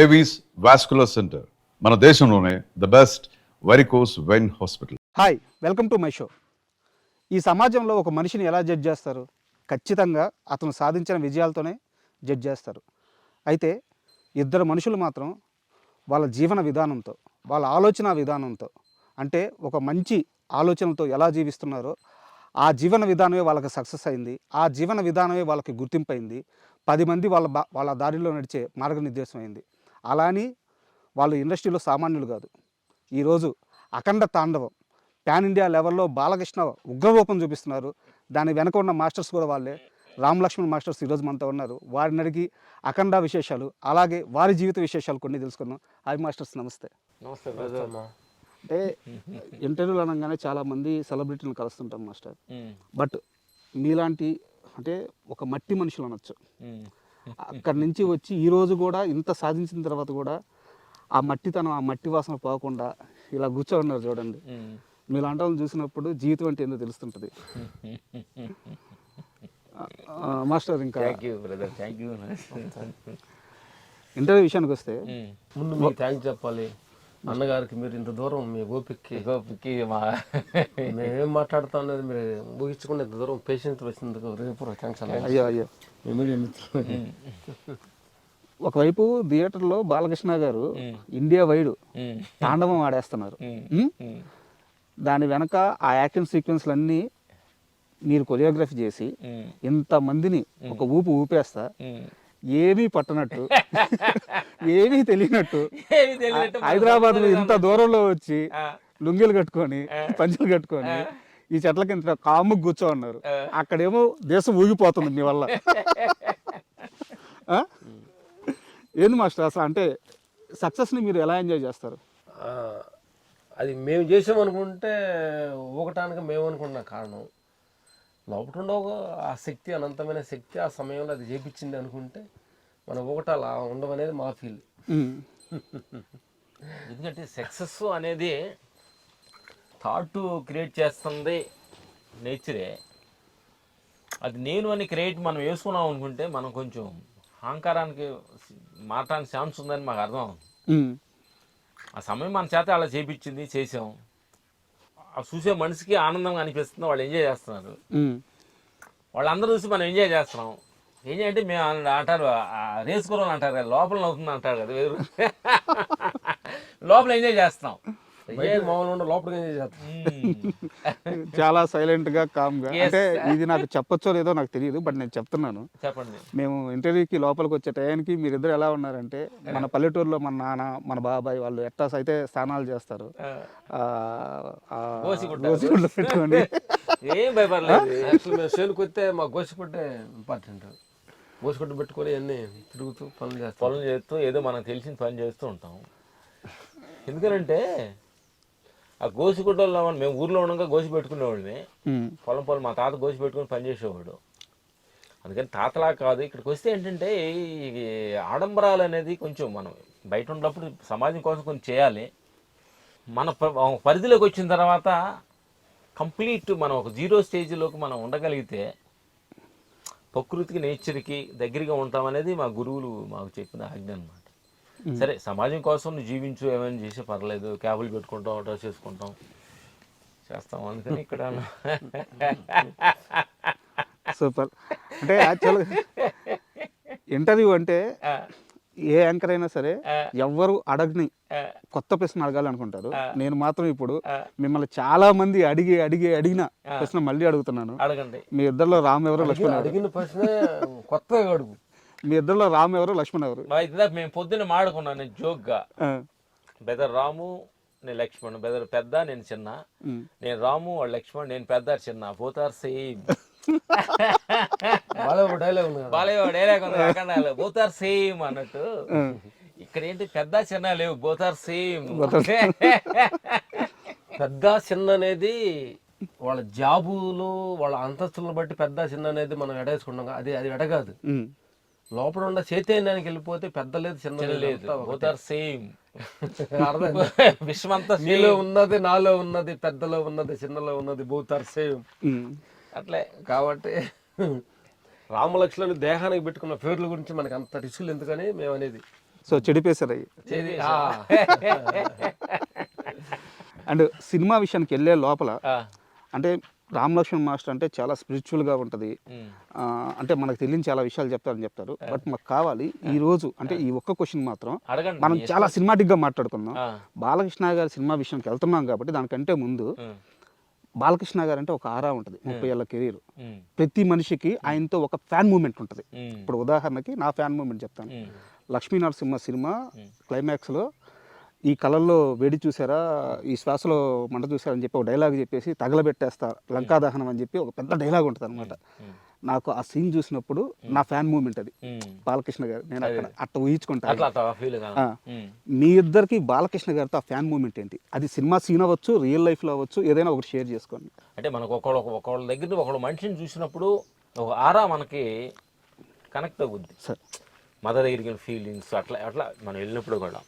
Avis vascular centre మన దేశంలోనే the best varicose vein hospital. Hi, welcome to my show. ఈ సమాజంలో ఒక మనిషిని ఎలా జడ్జ్ చేస్తారు? ఖచ్చితంగా అతను సాధించిన విజయాలతోనే జడ్జ్ చేస్తారు. అయితే ఇద్దరు మనుషులు మాత్రం వాళ్ళ జీవన విధానంతో, వాళ్ళ ఆలోచన విధానంతో, అంటే ఒక మంచి ఆలోచనతో ఎలా జీవిస్తున్నారో ఆ జీవన విధానమే వాళ్ళకి సక్సెస్ అయింది. ఆ జీవన విధానమే వాళ్ళకి గుర్తింపు అయింది. 10 మంది వాళ్ళ దారిలో నడిచే మార్గనిర్దేశం అయింది. అలాని వాళ్ళు ఇండస్ట్రీలో సామాన్యులు కాదు. ఈరోజు అఖండ తాండవం పాన్ ఇండియా లెవెల్లో బాలకృష్ణ ఉగ్రరూపం చూపిస్తున్నారు. దాని వెనక ఉన్న మాస్టర్స్ కూడా వాళ్ళే. రామ్ లక్ష్మణ్ మాస్టర్స్ ఈరోజు మనతో ఉన్నారు. వారిని అడిగి అఖండ విశేషాలు, అలాగే వారి జీవిత విశేషాలు కొన్ని తెలుసుకుందాం. హాయ్ మాస్టర్స్, నమస్తే. నమస్తే బ్రదర్. అంటే ఇంటర్వ్యూలు అనగానే చాలామంది సెలబ్రిటీలను కలుస్తుంటాం మాస్టర్. బట్ మీలాంటి అంటే ఒక మట్టి మనుషులు అనొచ్చు. అక్కడి నుంచి వచ్చి ఈరోజు కూడా ఇంత సాధించిన తర్వాత కూడా ఆ మట్టితనం, ఆ మట్టి వాసన పోకుండా ఇలా కూర్చోన్నారు చూడండి. మీలాంటి వాళ్ళని చూసినప్పుడు జీవితం అంటే ఏందో తెలుస్తుంటుంది మాస్టర్. ఇంకా ఇంటర్వ్యూ విషయానికి వస్తే ముందు మీకు థ్యాంక్స్ చెప్పాలి అన్నగారికి. మీరు ఇంత దూరం మీ ఓపిక్కి మేమేం మాట్లాడుతా ఉన్నది మీరు ఊహించకుండా ఇంత దూరం పేషెంట్ వచ్చినందుకు రేపు థ్యాంక్స్ అన్న. అయ్యో ఒకవైపు థియేటర్లో బాలకృష్ణ గారు ఇండియా వైడ్ తాండవం ఆడేస్తున్నారు. దాని వెనక ఆ యాక్షన్ సీక్వెన్స్లన్నీ మీరు కొరియోగ్రఫీ చేసి ఇంతమందిని ఒక ఊపు ఊపేస్తా ఏమీ పట్టనట్టు, ఏమీ తెలియనట్టు హైదరాబాద్ లో ఇంత దూరంలో వచ్చి లుంగీలు కట్టుకొని, పంచెలు కట్టుకొని ఈ చెట్ల కింద కాముకు కూర్చో ఉన్నారు. అక్కడేమో దేశం ఊగిపోతుంది మీ వల్ల. ఏంది మాస్టర్ అసలు, అంటే సక్సెస్ని మీరు ఎలా ఎంజాయ్ చేస్తారు? అది మేము చేసామనుకుంటే ఊగటానికి మేము అనుకున్న కారణం లోపల ఉండవు. ఆ శక్తి, అనంతమైన శక్తి ఆ సమయంలో అది చేపించింది అనుకుంటే మన ఊగటాలు ఉండవనేది మా ఫీల్. ఎందుకంటే సక్సెస్ అనేది థాట్ క్రియేట్ చేస్తుంది నేచరే. అది నేను అని క్రియేట్ మనం వేసుకున్నాం అనుకుంటే మనం కొంచెం అహంకారానికి మారటానికి ఛాన్స్ ఉందని మాకు అర్థం అవుతుంది. ఆ సమయం మన చేత అలా చేపించింది, చేసాం. ఆ చూసే మనిషికి ఆనందంగా అనిపిస్తుంది, వాళ్ళు ఎంజాయ్ చేస్తున్నారు. వాళ్ళందరూ చూసి మనం ఎంజాయ్ చేస్తున్నాం. ఎంజాయ్ అంటే మేము అంటారు రేసు కూరలు అంటారు కదా, లోపల అవుతుంది అంటారు కదా, వేరు లోపల ఎంజాయ్ చేస్తున్నాం. మామూలు లోపలికి ఎంజాయ్ చేస్తాం. చాలా సైలెంట్ గా, కామ్ గా. అంటే ఇది నాకు చెప్పొచ్చో లేదో నాకు తెలియదు, బట్ నేను చెప్తున్నాను. చెప్పండి. మేము ఇంటర్వ్యూకి లోపలికి వచ్చే టయానికి మీరిద్దరు ఎలా ఉన్నారంటే, మన పల్లెటూరులో మన నాన్న, మన బాబాయ్ వాళ్ళు ఎట్లా అయితే స్నానాలు చేస్తారు, గోసిగుడ్లు పెట్టుకోండి. ఏం భయపడలేదు. యాక్చువల్ మేము చేనుకు వస్తే మా గోసిగుడ్డే ఇంపార్టెంట్. గోసిగుడ్డు పెట్టుకొని అన్నీ తిరుగుతూ పనులు చేస్తూ ఏదో మనకు తెలిసిన పని చేస్తూ ఉంటాం. ఎందుకంటే ఆ గోసిగుడ్డలో మేము ఊర్లో ఉండగా గోసి పెట్టుకునేవాడిని. పొలం మా తాత గోసి పెట్టుకుని పని చేసేవాడు. అందుకని తాతలా కాదు, ఇక్కడికి వస్తే ఏంటంటే ఈ ఆడంబరాలు అనేది కొంచెం మనం బయట ఉన్నప్పుడు సమాజం కోసం కొంచెం చేయాలి. మన పరిధిలోకి వచ్చిన తర్వాత కంప్లీట్ మనం ఒక జీరో స్టేజ్లోకి మనం ఉండగలిగితే ప్రకృతికి, నేచర్కి దగ్గరగా ఉంటామనేది మా గురువులు మాకు చెప్పిన ఆజ్ఞ అనమాట. సరే, సమాజం కోసం నువ్వు జీవించు, ఏమైనా చేసే పర్లేదు, క్యాబులు పెట్టుకుంటాం, డ్రెస్ చేసుకుంటాం, చేస్తాం. అందుకని ఇక్కడ సూపర్. అంటే యాక్చువల్గా ఇంటర్వ్యూ అంటే ఏ యాంకర్ అయినా సరే ఎవ్వరు అడగని కొత్త ప్రశ్న అడగాలి అనుకుంటారు. నేను మాత్రం ఇప్పుడు మిమ్మల్ని చాలా మంది అడిగిన ప్రశ్న మళ్ళీ అడుగుతున్నాను. అడగండి. మీ ఇద్దరిలో రామ్ ఎవరు, లక్ష్మణ్ ఎవరు? అడిగిన ప్రశ్న కొత్తగా అడుగు. మీ ఇద్దరిలో రామ్ ఎవరు, లక్ష్మణ్ ఎవరు? మేము పొద్దున్న మాడుకున్నాను నేను జోక్గా. బెదర్ రాము, నేను లక్ష్మణ్. బెదర్ పెద్ద, నేను చిన్న. నేను రాము, వాడు లక్ష్మణ్. నేను పెద్ద, చిన్న. Both are same. Both are same అన్నట్టు. ఇక్కడ ఏంటి పెద్ద చిన్న లేవు, బోత్ ఆర్ సేమ్. పెద్ద చిన్న అనేది వాళ్ళ జాబులు, వాళ్ళ అంతస్తులను బట్టి పెద్ద చిన్న అనేది మనం ఎడేసుకుంటాం. అది ఎడగాదు. లోపల ఉన్న చైతన్యానికి వెళ్ళిపోతే పెద్ద లేదు, చిన్న లేదు, బోత్ ఆర్ సేమ్. విశ్వమంతా నీలో ఉన్నది, నాలో ఉన్నది, పెద్దలో ఉన్నది, చిన్నలో ఉన్నది, బోత్ ఆర్ సేమ్. అట్లే కాబట్టి రామలక్ష్మణుని దేహానికి పెట్టుకున్న పేర్ల గురించి మనకి అంత రిస్కులు ఎందుకని మేము అనేది. సో చెడిపేశారు అవి. ఆ, అండ్ సినిమా విషయానికి వెళ్ళే లోపల ఆ, అంటే రామ్ లక్ష్మణ్ మాస్టర్ అంటే చాలా స్పిరిచువల్గా ఉంటుంది. ఉమ్, అంటే మనకు తెలియని చాలా విషయాలు చెప్తారని చెప్తారు. బట్ మాకు కావాలి ఈ రోజు అంటే ఈ ఒక్క క్వశ్చన్ మాత్రం అడగండి మనం మీ చాలా సినిమాటిక్గా మాట్లాడుకుందాం. ఆ, బాలకృష్ణ గారి సినిమా విషయానికి వెళ్తున్నాం కాబట్టి దానికంటే ముందు ఉమ్, బాలకృష్ణ గారు అంటే ఒక ఆరా ఉంటుంది. 30 ఏళ్ళ కెరీర్. ఉమ్, ప్రతి మనిషికి ఆయనతో ఒక ఫ్యాన్ మూమెంట్ ఉంటుంది. ఉమ్, ఇప్పుడు ఉదాహరణకి నా ఫ్యాన్ మూమెంట్ చెప్తాను. ఉమ్, లక్ష్మీ నరసింహ సినిమా క్లైమాక్స్లో ఈ కళల్లో వేడి చూసారా, ఈ శ్వాసలో మంట చూసారా అని చెప్పి ఒక డైలాగ్ చెప్పేసి తగలబెట్టేస్తా లంకా దహనం అని చెప్పి ఒక పెద్ద డైలాగ్ ఉంటుంది అనమాట. నాకు ఆ సీన్ చూసినప్పుడు నా ఫ్యాన్ మూమెంట్ అది ఉమ్. బాలకృష్ణ గారు. నేను అక్కడ అట్ట ఊహించుకుంటాను. అట్లా అట్లా ఫీల్ మీ ఇద్దరికి బాలకృష్ణ గారితో ఆ ఫ్యాన్ మూమెంట్ ఏంటి? అది సినిమా సీన్ అవ్వచ్చు, రియల్ లైఫ్లో అవ్వచ్చు, ఏదైనా ఒకటి షేర్ చేసుకోండి. అంటే మనకు ఒకళ్ళ దగ్గర ఒకళ్ళ మనిషిని చూసినప్పుడు ఒక ఆరా మనకి కనెక్ట్ అవుద్ది. సార్ మదర్ దగ్గరికి వెళ్ళిన ఫీలింగ్స్ అట్లా అట్లా మనం వెళ్ళినప్పుడు కూడా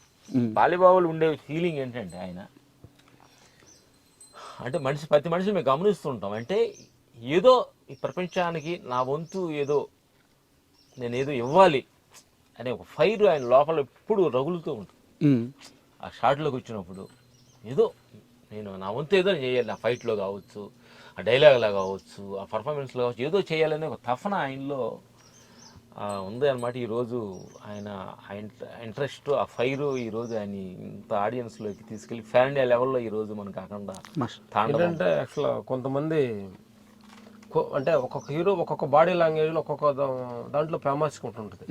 బాలిబాబులు ఉండే ఫీలింగ్ ఏంటంటే ఆయన అంటే ప్రతి మనిషిని మేము గమనిస్తుంటాం. అంటే ఏదో ఈ ప్రపంచానికి నా వంతు ఏదో నేను ఏదో ఇవ్వాలి అనే ఒక ఫైర్ ఆయన లోపల ఎప్పుడు రగులుతూ ఉంటుంది. ఆ షాట్లోకి వచ్చినప్పుడు ఏదో నేను నా వంతు ఏదో చేయాలి, ఆ ఫైట్లో కావచ్చు, ఆ డైలాగ్లో కావచ్చు, ఆ పర్ఫార్మెన్స్లో కావచ్చు, ఏదో చేయాలనే ఒక తపన ఆయనలో ఉంది అనమాట. ఈరోజు ఆయన ఇంట్రెస్ట్, ఆ ఫైర్ ఈరోజు ఆయన ఇంత ఆడియన్స్లోకి తీసుకెళ్ళి ఫ్యాన్ ఇండియా లెవెల్లో ఈరోజు మనకు కాకుండా ఏంటంటే యాక్చువల్ కొంతమంది అంటే ఒక్కొక్క హీరో ఒక్కొక్క బాడీ లాంగ్వేజ్లో ఒక్కొక్క దాంట్లో ఫేమస్ ఉంటుంటుంది.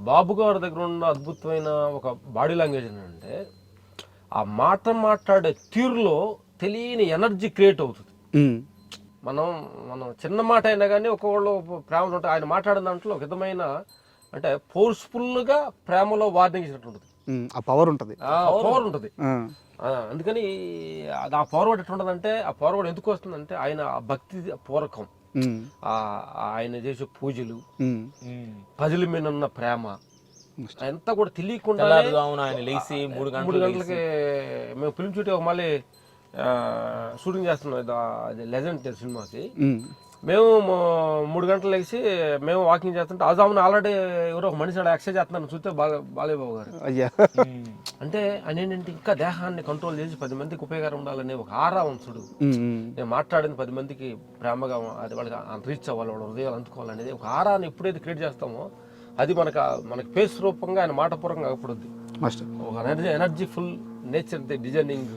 బాబు గారి దగ్గర ఉన్న అద్భుతమైన ఒక బాడీ లాంగ్వేజ్ ఏంటంటే ఆ మాట్లాడే తీరులో తెలియని ఎనర్జీ క్రియేట్ అవుతుంది. మనం చిన్న మాట అయినా కానీ ఒక్కొక్కళ్ళు ప్రేమలో ఉంటే ఆయన మాట్లాడిన దాంట్లో ఒక విధమైన అంటే ఫోర్స్ఫుల్గా ప్రేమలో వార్నింగ్ ఇచ్చినట్టు ఉంటుంది. ఆ పవర్ ఉంటుంది. పవర్ ఉంటుంది. అందుకని అది ఆ పవర్ ఎట్లా ఉంటుందంటే ఆ పవర్ ఎందుకు వస్తుందంటే ఆయన ఆ భక్తి పూర్వకం, ఆయన చేసే పూజలు, ప్రజల మీద ఉన్న ప్రేమ అంతా కూడా తెలియకుండా ఆయన లేచి 3 గంటలకి మేము ఫిల్మ్ షూట్ మళ్ళీ షూటింగ్ చేస్తున్నాం లెజెండ్ సినిమాకి. మేము 3 గంటలు లేచి మేము వాకింగ్ చేస్తుంటే అజామున ఆల్రెడీ ఎవరో ఒక మనిషి ఎక్సర్సైజ్ చేస్తున్నాను చూస్తే బాలేబాబు గారు. అయ్యా అంటే ఆయన ఏంటంటే ఇంకా దేహాన్ని కంట్రోల్ చేసి 10 మందికి ఉపయోగకరం ఉండాలనే ఒక ఆరా ఉంచుడు. నేను మాట్లాడింది 10 మందికి ప్రేమగా అది వాళ్ళకి రీచ్ అవ్వాలి, వాళ్ళ హృదయాలు అందుకోవాలనేది ఒక ఆరాన్ని ఎప్పుడైతే క్రియేట్ చేస్తామో అది మనకి ఫేస్ రూపంగా ఆయన మాటపూర్వకంగా అప్పుడుద్ది. ఒక ఎనర్జీ ఫుల్ నేచర్ డిజైనింగ్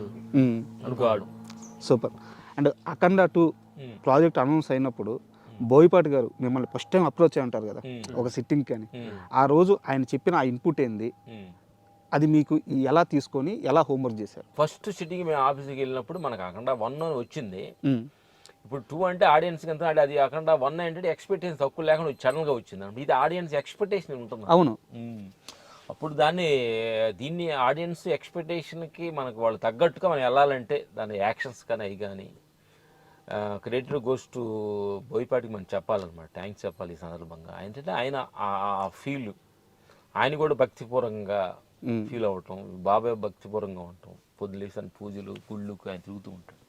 అనుకోవాడు. Super. And Akhanda 2 project announce అయినప్పుడు బోయపాటి గారు మిమ్మల్ని ఫస్ట్ టైం అప్రోచ్ అయి ఉంటారు కదా ఒక సిట్టింగ్కి అని. ఆ రోజు ఆయన చెప్పిన ఆ ఇన్పుట్ ఏంది, అది మీకు ఎలా తీసుకొని ఎలా హోంవర్క్ చేశారు? ఫస్ట్ సిట్టింగ్ మేము ఆఫీస్కి వెళ్ళినప్పుడు మనకు అఖండ 1 వచ్చింది. ఇప్పుడు 2 అంటే ఆడియన్స్కి ఎంత అంటే అది అఖండ 1 ఏంటంటే ఎక్స్పెక్టేషన్ తక్కువ లేకుండా సడన్గా వచ్చింది. ఇది ఆడియన్స్ ఎక్స్పెక్టేషన్ ఉంటుంది. అవును. అప్పుడు దీన్ని ఆడియన్స్ ఎక్స్పెక్టేషన్కి మనకు వాళ్ళు తగ్గట్టుగా మనం వెళ్ళాలంటే దాని యాక్షన్స్ కానీ అవి కానీ క్రియేటర్ గోస్ టు బోయపాటికి మనం చెప్పాలన్నమాట. థ్యాంక్స్ చెప్పాలి ఈ సందర్భంగా. ఏంటంటే ఆయన ఆ ఫీల్ ఆయన కూడా భక్తిపూర్వకంగా ఫీల్ అవ్వటం, బాబాయ్ భక్తిపూర్వకంగా ఉండటం, పొద్దులేసిన పూజలు గుళ్ళకు ఆయన తిరుగుతూ ఉంటాడు.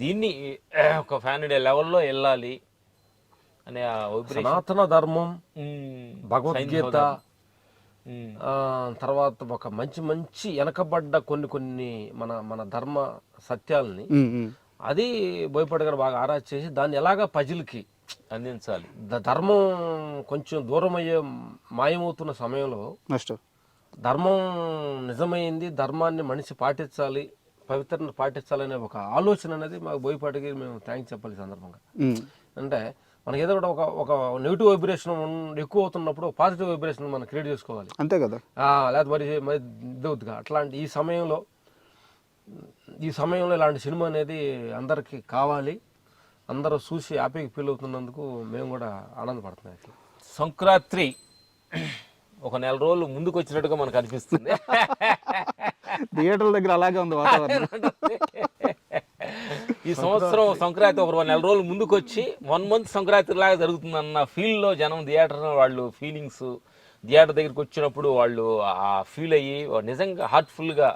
దీన్ని ఒక ఫ్యాన్ ఇండియా లెవెల్లో వెళ్ళాలి అనే సనాతన ధర్మం, భగవద్గీత, తర్వాత ఒక మంచి వెనకబడ్డ కొన్ని మన ధర్మ సత్యాలని అది బోయపాటి గారు బాగా ఆరాధన చేసి దాన్ని ఎలాగా ప్రజలకి అందించాలి. ధర్మం కొంచెం దూరం అయ్యే మాయమవుతున్న సమయంలో ధర్మం నిజమైంది, ధర్మాన్ని మనిషి పాటించాలి, పవిత్రను పాటించాలనే ఒక ఆలోచన అనేది మాకు బోయపాటికి మేము థ్యాంక్స్ చెప్పాలి ఈ సందర్భంగా. అంటే మనకి ఏదో కూడా ఒక నెగిటివ్ వైబ్రేషన్ ఎక్కువ అవుతున్నప్పుడు పాజిటివ్ వైబ్రేషన్ మనం క్రియేట్ చేసుకోవాలి. అంతే కదా. లేకపోతే మరి ఇదవుద్దిగా అట్లాంటి ఈ సమయంలో ఇలాంటి సినిమా అనేది అందరికీ కావాలి. అందరూ చూసి హ్యాపీగా ఫీల్ అవుతున్నందుకు మేము కూడా ఆనందపడుతున్నాం. సంక్రాంతి ఒక 4 రోజులు ముందుకు వచ్చినట్టుగా మనకు అనిపిస్తుంది. థియేటర్ల దగ్గర అలాగే ఉంది వాతావరణం. ఈ సంవత్సరం సంక్రాంతి ఒక 4 రోజులు ముందుకు వచ్చి 1 మంత్ సంక్రాంతి లాగా జరుగుతుందన్న ఫీల్లో జనం థియేటర్ వాళ్ళు ఫీలింగ్స్ థియేటర్ దగ్గరికి వచ్చినప్పుడు వాళ్ళు ఆ ఫీల్ అయ్యి నిజంగా హార్ట్ఫుల్గా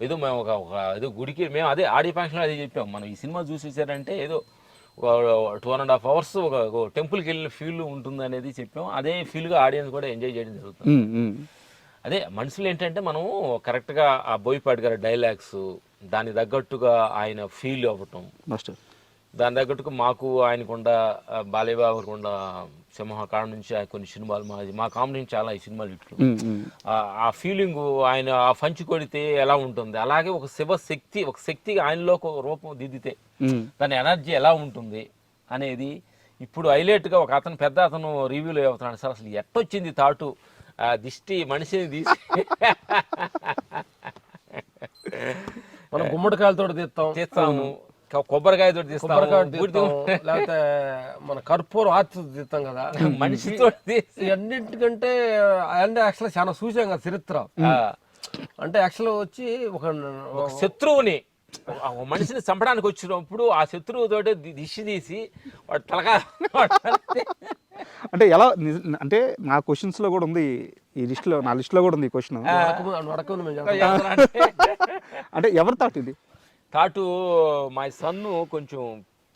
ఏదో మేము ఒక ఏదో గుడికి మేము అదే ఆడియో ఫంక్షన్లో అదే చెప్పాం. మనం ఈ సినిమా చూసేసారంటే ఏదో 2.5 hours ఒక టెంపుల్కి వెళ్ళిన ఫీల్ ఉంటుంది అనేది చెప్పాం. అదే ఫీల్గా ఆడియన్స్ కూడా ఎంజాయ్ చేయడం జరుగుతుంది. అదే మనుషులు ఏంటంటే మనం కరెక్ట్గా ఆ బోయపాటి గారి డైలాగ్స్ దానికి తగ్గట్టుగా ఆయన ఫీల్ అవ్వటం, మాస్టర్ దాని తగ్గట్టుగా మాకు ఆయనకుండా బాలయ్యబాబుకుండా సింహకాండ నుంచి కొన్ని సినిమాలు మా కాంబినేషన్ చాలా ఈ సినిమాలు ఇట్లు ఆ ఫీలింగ్ ఆయన ఆ పంచి కొడితే ఎలా ఉంటుంది, అలాగే ఒక శివశక్తి ఒక శక్తి ఆయనలో ఒక రూపం దిద్దితే దాని ఎనర్జీ ఎలా ఉంటుంది అనేది ఇప్పుడు హైలైట్గా ఒక అతను పెద్ద అతను రివ్యూలో అవుతున్నాడు సార్ అసలు ఎట్టొచ్చింది తాటు దిష్టి మనిషిని తీసి మనం గుమ్మడికాయలతో తీస్తాము, కొబ్బరికాయతో తీస్తాము, లేకపోతే మన కర్పూరం ఆర్తి తీస్తాం కదా మనిషితో అన్నింటికంటే అంటే యాక్చువల్ చాలా చూసాం కదా చరిత్ర. అంటే యాక్చువల్ వచ్చి ఒక శత్రువుని మనిషిని చంపడానికి వచ్చినప్పుడు ఆ శత్రువుతోటి దిష్టి తీసి వాడు తలగా అంటే ఎలా అంటే నా క్వశ్చన్స్ లో కూడా ఉంది ఈ లిస్ట్ లో, నా లిస్ట్ లో కూడా ఉంది ఈ క్వశ్చన్. అంటే ఎవరి థాట్ ఇది? థాటు మా సన్ను కొంచెం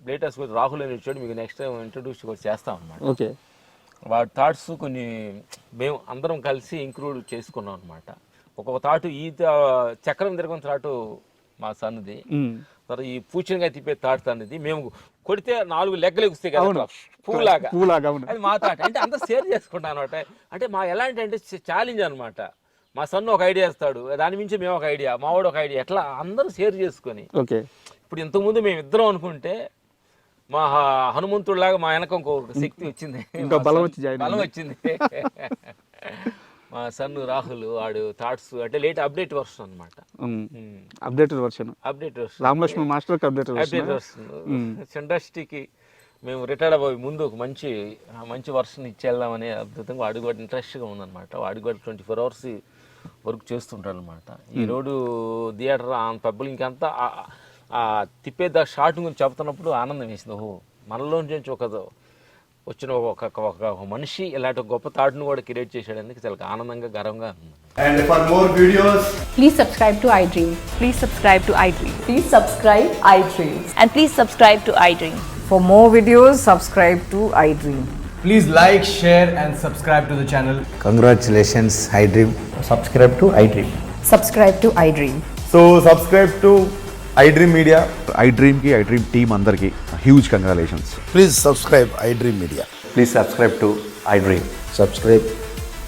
లేటెస్ట్ రాహుల్ అని వచ్చాడు, మీకు నెక్స్ట్ టైం ఇంట్రడ్యూస్ చేస్తాం అన్నమాట. ఓకే, వాడి థాట్స్ కొన్ని మేము అందరం కలిసి ఇంక్లూడ్ చేసుకున్నాం అనమాట. ఒక్కొక్క థాటు ఈ చక్రం తిరగని థాటు మా సన్నుది, తర్వాత ఈ పూచనగా తిప్పే థాట్ తనది. మేము కొడితే 4 లెగ్గలు ఎగుస్తాయి కదా పూలాగా, అది మా థాట్. అంటే అంతా షేర్ చేసుకుంటాం అనమాట. అంటే మా ఎలాంటి అంటే ఛాలెంజ్ అనమాట. మా సన్ను ఒక ఐడియా ఇస్తాడు, దాని మించి మేము ఒక ఐడియా, మా వాడు ఒక ఐడియా, ఎట్లా అందరూ షేర్ చేసుకొని. ఓకే, ఇప్పుడు ఇంతకుముందు మేము ఇద్దరం అనుకుంటే మా హనుమంతుడిలాగా మా వెనక ఇంకొక శక్తి వచ్చింది, ఇంకా బలం వచ్చింది. మా సన్ను రాహుల్ వాడు థాట్స్ అంటే లేట్ అప్డేట్ వర్షన్ అనమాట. Updated version Ramalakshman master version ఇండస్ట్రీకి మేము రిటైర్డ్ అవ్వే ముందు ఒక మంచి వర్షన్ ఇచ్చేద్దామనే అద్భుతంగా వాడు కూడా ఇంట్రెస్ట్గా ఉందన్నమాట. వాడు కూడా 24 hours వర్క్ చేస్తుంటాడు అనమాట. ఈ రోడ్డు థియేటర్ పబ్బులు ఇంకంతా తిప్పే షార్ట్ గురించి చెప్తున్నప్పుడు ఆనందం వేసింది. ఓహో మనలో నుంచి వచ్చిన ఒక మనిషి ఇలాంటి గొప్ప థాట్ను కూడా క్రియేట్ చేశాడని చాలా ఆనందంగా గర్వంగా ఉంది. And for more videos, please subscribe to iDream. Please subscribe to iDream. Please subscribe iDream. And please subscribe to iDream. For more videos, subscribe to iDream. please like, share and subscribe to the channel. Congratulations, iDream. Subscribe to iDream. Subscribe to iDream. So subscribe to iDream Media. iDream ki iDream team andarki huge congratulations. Please subscribe iDream Media. Please subscribe to iDream. Subscribe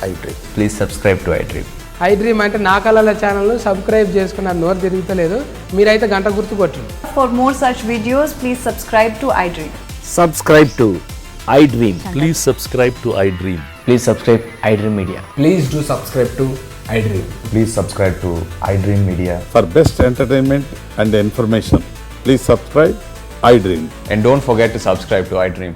iDream. Please subscribe to iDream. iDream అంటే నా కళల channel subscribe చేసుకున్న నోరు తిరుగుతలేదు, మీరైతే గంట గుర్తు కొట్టండి. For more such videos, please subscribe to iDream. Subscribe to iDream. Please subscribe to iDream. Please subscribe iDream Media. Please do subscribe to iDream. Please subscribe to iDream Media. For best entertainment and information, please subscribe iDream. And don't forget to subscribe to iDream.